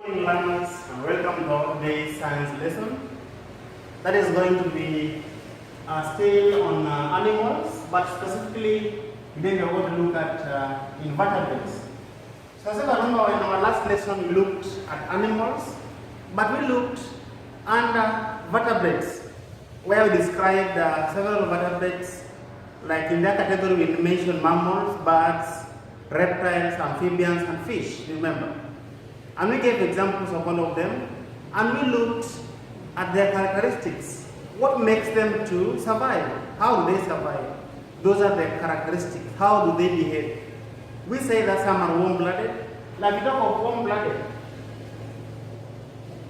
Morning learners, and welcome to today's science lesson. That is going to be still on animals, but specifically today we are going to look at invertebrates. So as I remember, in our last lesson we looked at animals, but we looked under vertebrates, where we described several vertebrates. Like in that category we mentioned mammals, birds, reptiles, amphibians, and fish. Remember. And we gave examples of one of them, and we looked at their characteristics. What makes them to survive? How do they survive? Those are their characteristics. How do they behave? We say that some are warm-blooded. Like we talk of warm-blooded.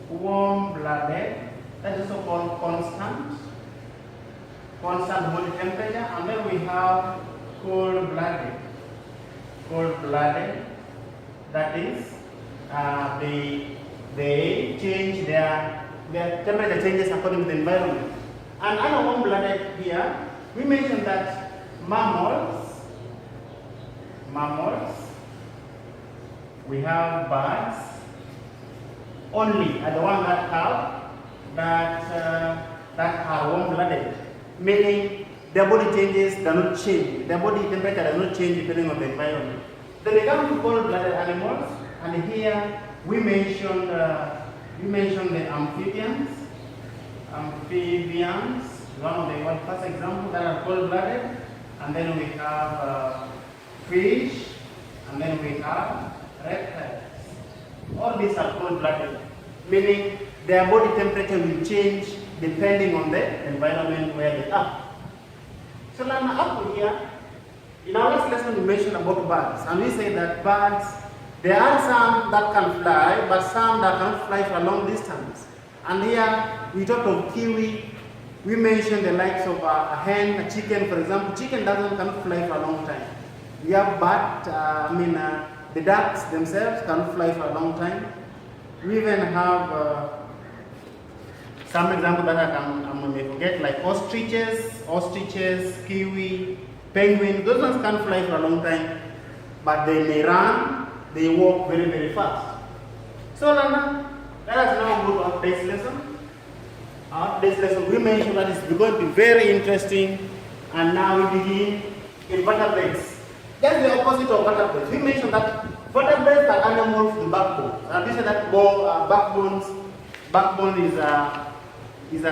Warm-blooded, that is also called constant body temperature. And then we have cold-blooded. Cold-blooded, that is they change their temperature changes according to the environment. And under warm-blooded here, we mentioned that mammals, we have birds, only are the ones that are warm-blooded, meaning their body changes do not change, their body temperature does not change depending on the environment. Then we come to cold-blooded animals. And here we mentioned the amphibians. Amphibians, one of the first examples that are cold-blooded. And then we have fish, and then we have reptiles. All these are cold-blooded, meaning their body temperature will change depending on the environment where they are. So now up here, in our last lesson we mentioned about birds, and we say that birds, there are some that can fly, but some that cannot fly for a long distance. And here we talked of kiwi. We mentioned the likes of a hen, a chicken, for example. Chicken cannot fly for a long time. We have the ducks themselves cannot fly for a long time. We even have some examples that I may forget, like ostriches, kiwi, penguins. Those ones can't fly for a long time, but they may run. They walk very, very fast. So Lana, let us now go to our today's lesson. Our today's lesson, we mentioned that it's going to be very interesting. And now we begin in vertebrates. That's the opposite of vertebrates. We mentioned that vertebrates are animals with backbone. And we said that backbone is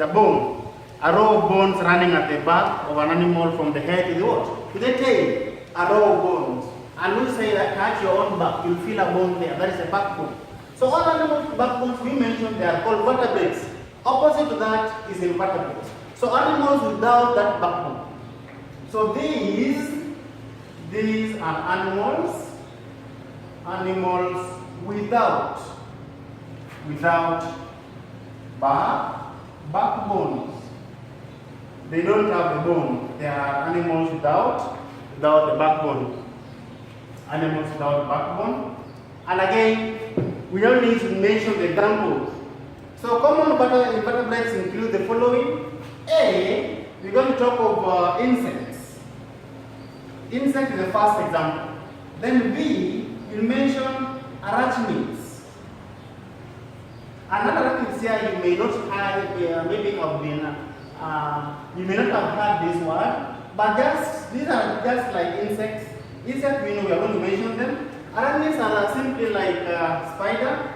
a bone. A row of bones running at the back of an animal from the head to the what? To the tail. A row of bones. And we say that touch your own back, you'll feel a bone there. That is a backbone. So all animals with backbones we mentioned, they are called vertebrates. Opposite to that is invertebrates. So animals without that backbone. So these are animals without backbones. They don't have the bone. They are animals without the backbone. Animals without backbone. And again, we don't need to mention the examples. So common invertebrates include the following. A, we're going to talk of insects. Insect is the first example. Then B, we'll mention arachnids. And arachnids here you may not have, you may not have heard this word, but these are just like insects. Insects, we know we are going to mention them. Arachnids are simply like spider,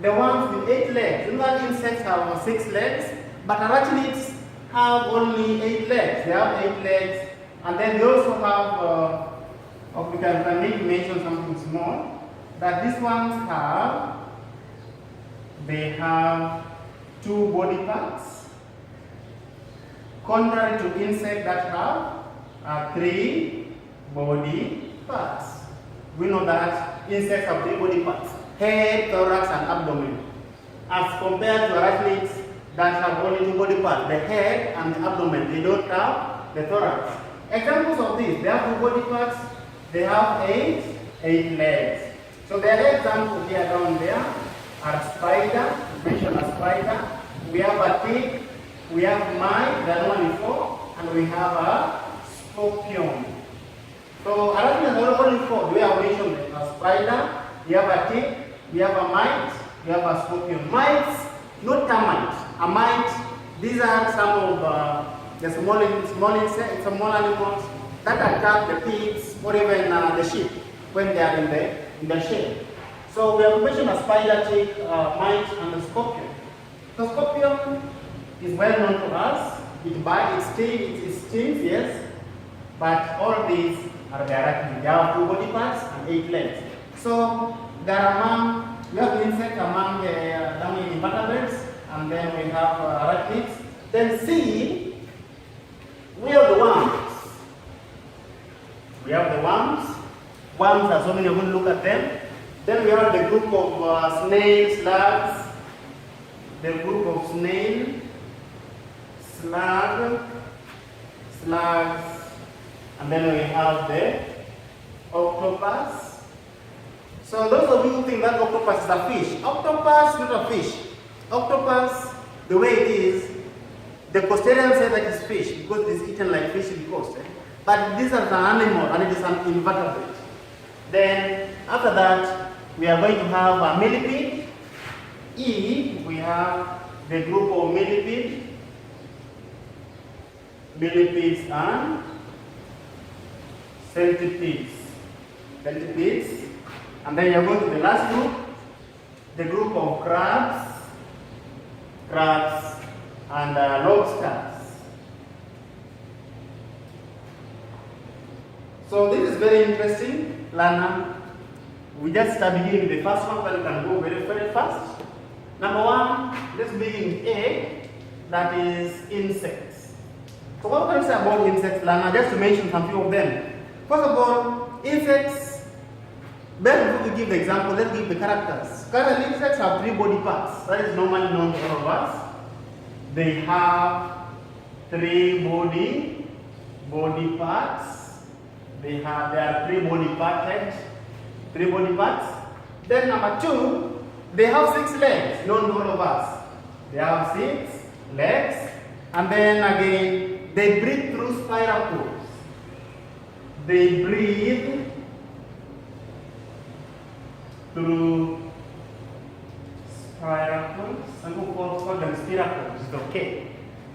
the ones with 8 legs. You know that insects have 6 legs, but arachnids have only 8 legs. They have 8 legs, and then they also have, we can maybe mention something small, that these ones have 2 body parts, contrary to insects that have 3 body parts. We know that insects have 3 body parts: head, thorax, and abdomen. As compared to arachnids that have only 2 body parts, the head and the abdomen. They don't have the thorax. Examples of this: they have 2 body parts, they have 8 legs. So the other example here down there are spider. Mention a spider. We have a tick, we have mite, the other one is 4, and we have a scorpion. So arachnids are only 4. We have mentioned a spider, we have a tick, we have a mite, we have a scorpion. Mites, not termites. A mite, these are some of the small insects, small animals that attack the pigs or even the sheep when they are in the shed. So we have mentioned a spider, tick, mite, and the scorpion. The scorpion is well known to us. It bites, it stings, yes, but all these are the arachnids. They have 2 body parts and 8 legs. So we have insects among the invertebrates, and then we have arachnids. Then C, we have the worms. We have the worms. Worms are so many, we're going to look at them. Then we have the group of snails, slugs. The group of snail, slugs, and then we have the octopus. So those of you who think that octopus is a fish, octopus not a fish. Octopus, the way it is, the coastarians say that it's fish because it is eaten like fish in the coast. But this is an animal and it is an invertebrate. Then after that, we are going to have a millipede. E, we have the group of millipedes and centipedes. And then you are going to the last group, the group of crabs and lobsters. So this is very interesting, Lana. We just start beginning with the first one, but you can go very, very fast. Number 1, let's begin A, that is insects. So what can I say about insects, Lana? Just to mention some few of them. First of all, insects, before we give the example, let's give the characters. Currently, insects have 3 body parts. That is normally known to all of us. They have 3 body parts. There are 3 body parts. 3 body parts. Then number 2, they have 6 legs, known to all of us. They have 6 legs, and then again, they breathe through spiracles. They breathe through spiracles. Some people call them spiracles. It's okay.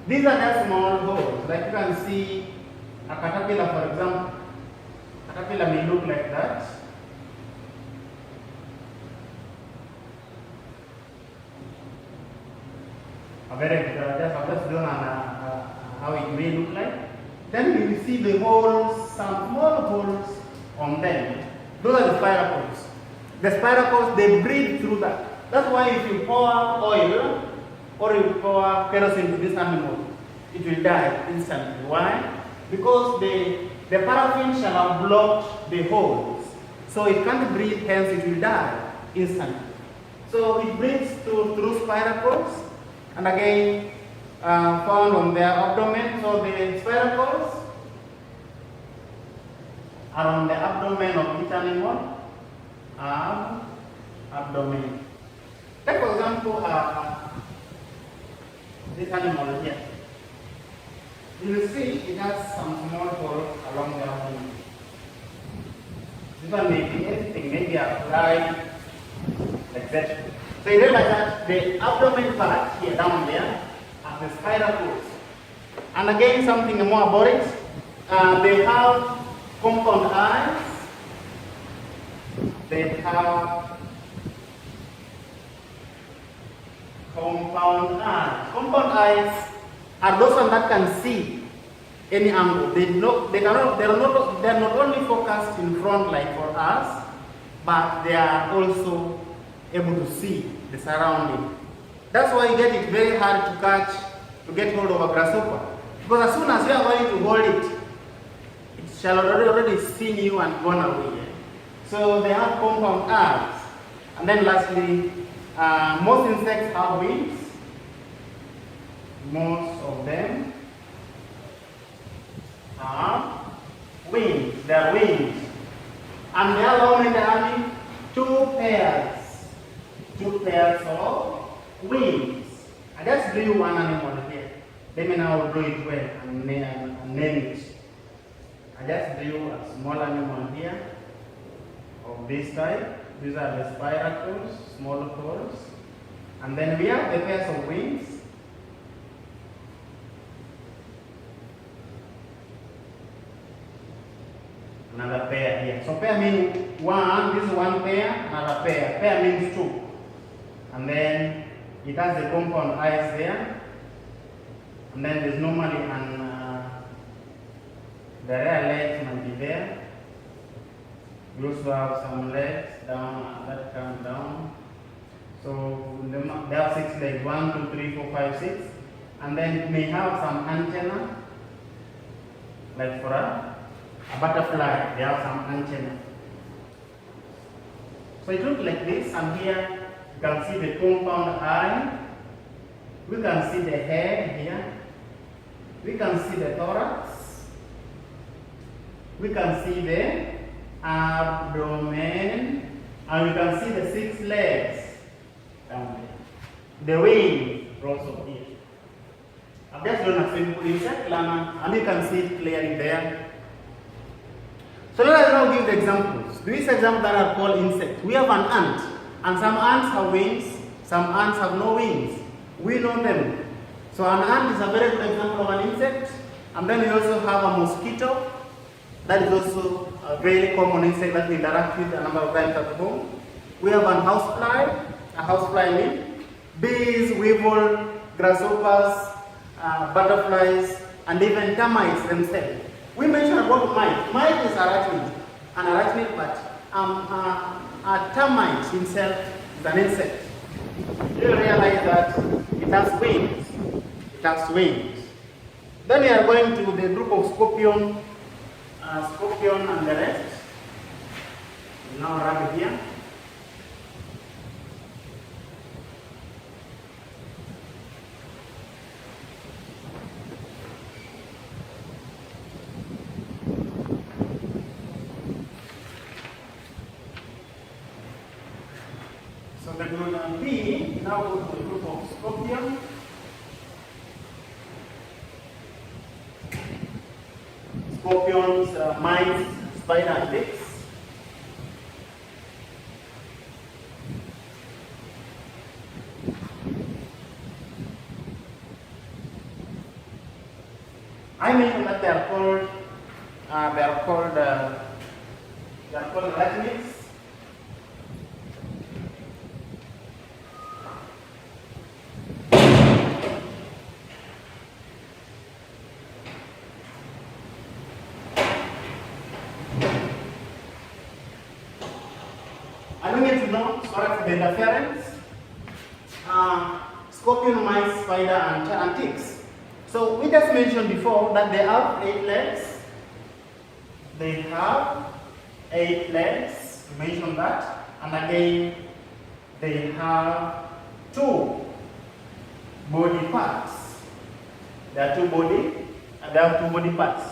These are just small holes. Like you can see a caterpillar, for example. A caterpillar may look like that. I've just drawn how it may look like. Then you will see the holes, some small holes on them. Those are the spiracles. The spiracles, they breathe through that. That's why if you pour oil or you pour kerosene to this animal, it will die instantly. Why? Because the paraffin shall have blocked the holes. So it can't breathe, hence it will die instantly. So it breathes through spiracles. And again, found on their abdomen. So the spiracles are on the abdomen of each animal. Abdomen. Take for example, this animal here. You will see it has some small holes along the abdomen. This one may be anything, maybe a fly, etc. So you realize that the abdomen part here down there are the spiracles. And again, something more about it. They have compound eyes. They have compound eyes. Compound eyes are those ones that can see any angle. They are not only focused in front like for us, but they are also able to see the surrounding. That's why you get it very hard to get hold of a grasshopper. Because as soon as you are going to hold it, it shall already seen you and gone away. So they have compound eyes. And then lastly, most insects have wings. Most of them have wings. They are wings. And they are how many? They are having 2 pairs. 2 pairs of wings. I just drew one animal here. Let me now draw it well and name it. I just drew a small animal here of this type. These are the spiracles, small coils. And then we have the pairs of wings. Another pair here. So pair means one, this is one pair, another pair. Pair means two. And then it has the compound eyes there. And then there's normally the rear legs might be there. We also have some legs down that come down. So they have 6 legs, 1, 2, 3, 4, 5, 6. And then it may have some antenna, like for a butterfly, they have some antenna. So it looks like this, and here you can see the compound eye. We can see the head here. We can see the thorax. We can see the abdomen, and we can see the 6 legs down there. The wing also here. I've just done a simple insect learner, and you can see it clearly there. So let us now give the examples. These examples that are called insects. We have an ant, and some ants have wings, some ants have no wings. We know them. So an ant is a very good example of an insect. And then we also have a mosquito. That is also a very common insect that we interact with a number of times at home. We have an housefly. A housefly means bees, weevil, grasshoppers, butterflies, and even termites themselves. We mentioned about mite. Mite is an arachnid, but a termite himself is an insect. You realize that it has wings. It has wings. Then we are going to the group of scorpion and the rest. Now rub it here. So the group B, now go to the group of scorpion. Scorpions, mites, spider, and ticks. I mentioned that they are called arachnids. And we need to know, sorry for the interference, scorpion, mice, spider, and ticks. So we just mentioned before that they have 8 legs. They have 8 legs. We mentioned that. And again, they have 2 body parts. There are 2 body parts.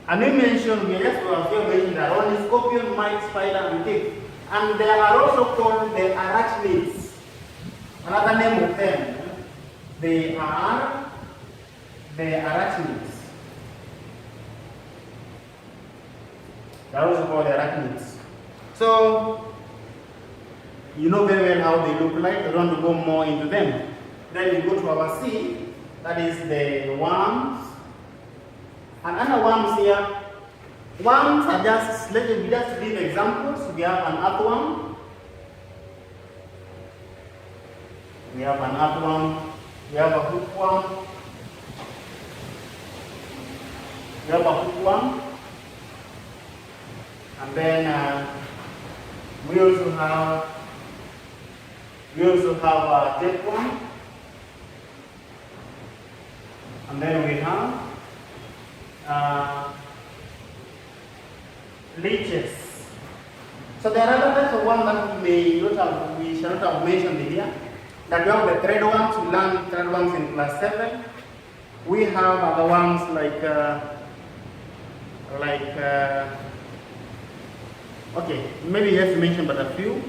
And we mentioned, we just mentioned that only scorpion, mice, spider, and tick. And they are also called the arachnids. Another name of them. They are the arachnids. They are also called the arachnids. So, you know very well how they look like. I don't want to go more into them. Then we go to our C, that is the worms. And under worms here, worms are just, let me just give examples. We have an earthworm. We have an earthworm. We have a hookworm. We have a hookworm. And then we also have a tapeworm. And then we have leeches. So there are other types of worms that we shall not have mentioned here. That we have the threadworms. We learned threadworms in class 7. We have other worms okay, maybe just mention but a few.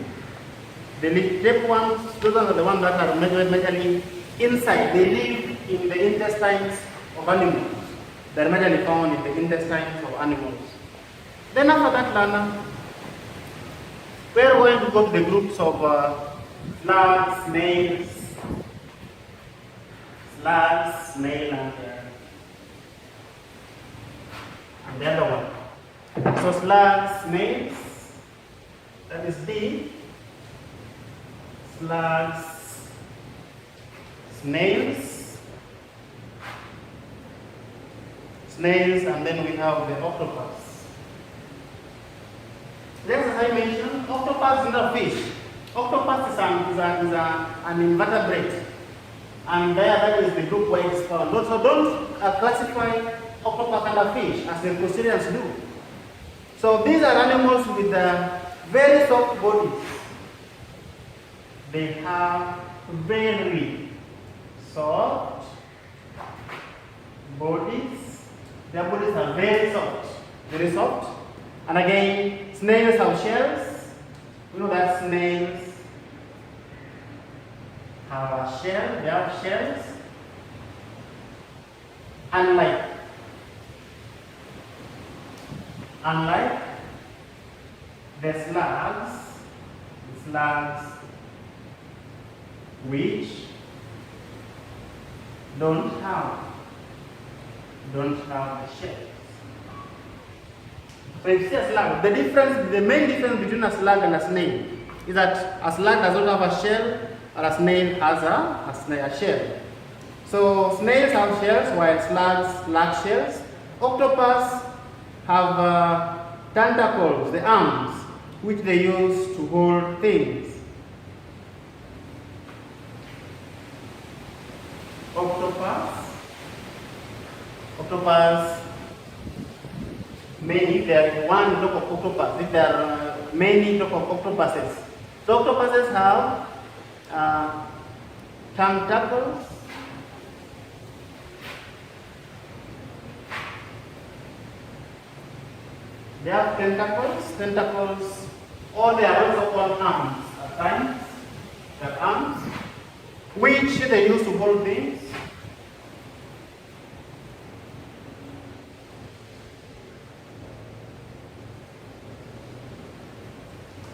The tapeworms, those are the ones that are majorly inside. They live in the intestines of animals. They are majorly found in the intestines of animals. Then after that, learner, We are going to go to the groups of slugs, snail, and the other one. So slugs, snails, that is D. Slugs, snails, and then we have the octopus. Then, as I mentioned, octopus is not a fish. Octopus is an invertebrate, and that is the group where it is found. So don't classify octopus under fish as the crustaceans do. So these are animals with very soft bodies. They have very soft bodies. Their bodies are very soft. And again, snails have shells. You know that snails have a shell. They have shells. Unlike the slugs which don't have a shell. So if you see a slug, the main difference between a slug and a snail is that a slug does not have a shell, or a snail has a shell. So snails have shells while slugs lack shells. Octopus have tentacles, the arms, which they use to hold things. Octopus, many, there are one type of octopus, if there are many type of octopuses. So octopuses have tentacles, they have tentacles, or they are also called arms at times. They have arms, which they use to hold things.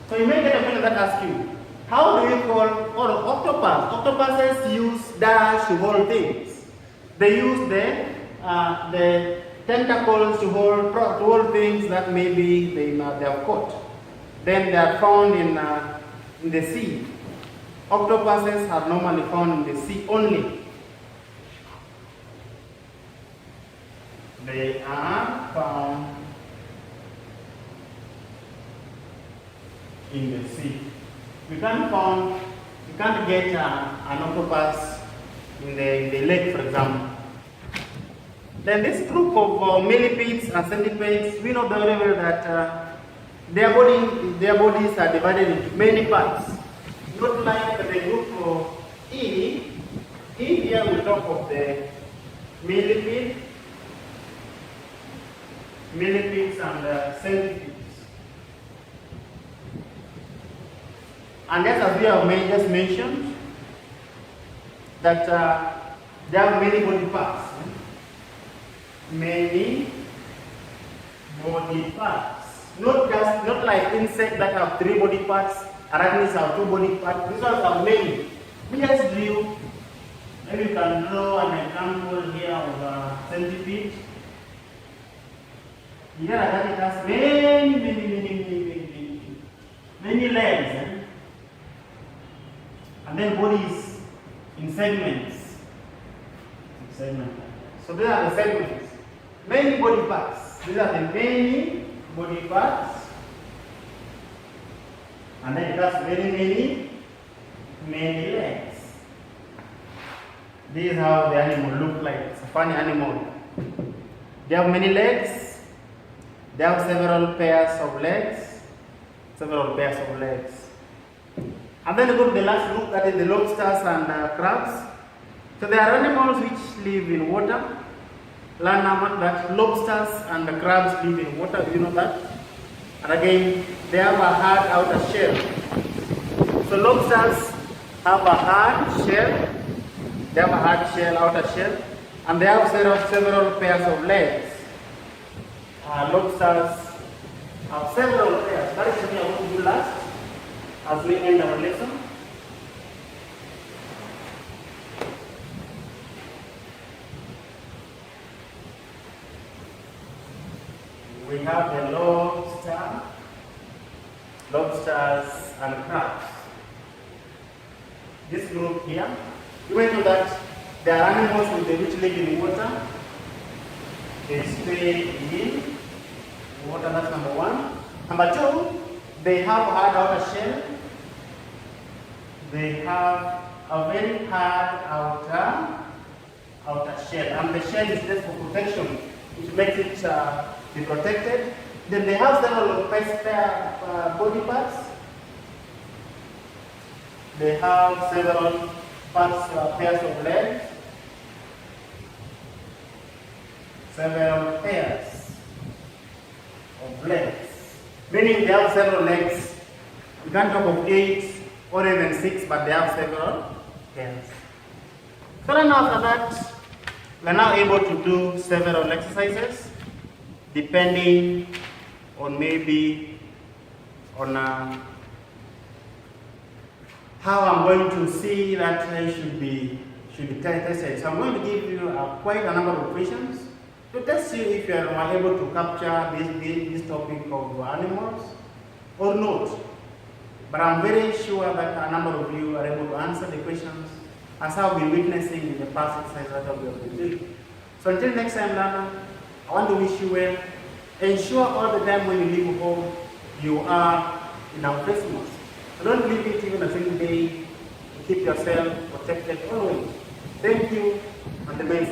So you may get a question that asks you, how do you call octopus? Octopuses use dash to hold things. They use the tentacles to hold things that maybe they have caught. Then they are found in the sea. Octopuses are normally found in the sea only. They are found in the sea. You can't get an octopus in the lake, for example. Then this group of millipedes and centipedes, we know very well that their bodies are divided into many parts. Not like the group of E. Here we talk of the millipedes and centipedes. And as we have just mentioned, that there are many body parts. Many body parts. Not like insects that have 3 body parts, arachnids have 2 body parts. These ones have many. We just drew, maybe you can draw an example here of a centipede. Here it has many legs. And then bodies in segments. So these are the segments. Many body parts. These are the many body parts. And then it has many legs. This is how the animal looks like. It's a funny animal. They have many legs. They have several pairs of legs. And then we go to the last group, that is the lobsters and crabs. So they are animals which live in water. Learn that lobsters and the crabs live in water. Do you know that? And again, they have a hard outer shell. So lobsters have a hard shell. They have a hard shell, outer shell, and they have several pairs of legs. Lobsters have several pairs. That is what we are going to do last. as we end our lesson. We have the lobsters and crabs. This group here, you may know that there are animals which live in water. They stay in water, that's number one. Number two, they have a hard outer shell. They have a very hard outer shell, and the shell is just for protection, which makes it be protected. Then they have several body parts. They have several pairs of legs, several pairs of legs, meaning they have several legs. You can't talk of 8 or even 6, but they have several pairs. So then after that, we are now able to do several exercises depending on how I'm going to see that should be tested. So I'm going to give you quite a number of questions to test you if you are able to capture this topic of animals or not. But I'm very sure that a number of you are able to answer the questions as I've been witnessing in the past exercises that we have been doing. So until next time, learner, I want to wish you well. Ensure all the time when you leave home, you are in our Christmas. Don't leave it even a single day. Keep yourself protected always. Thank you, and the best.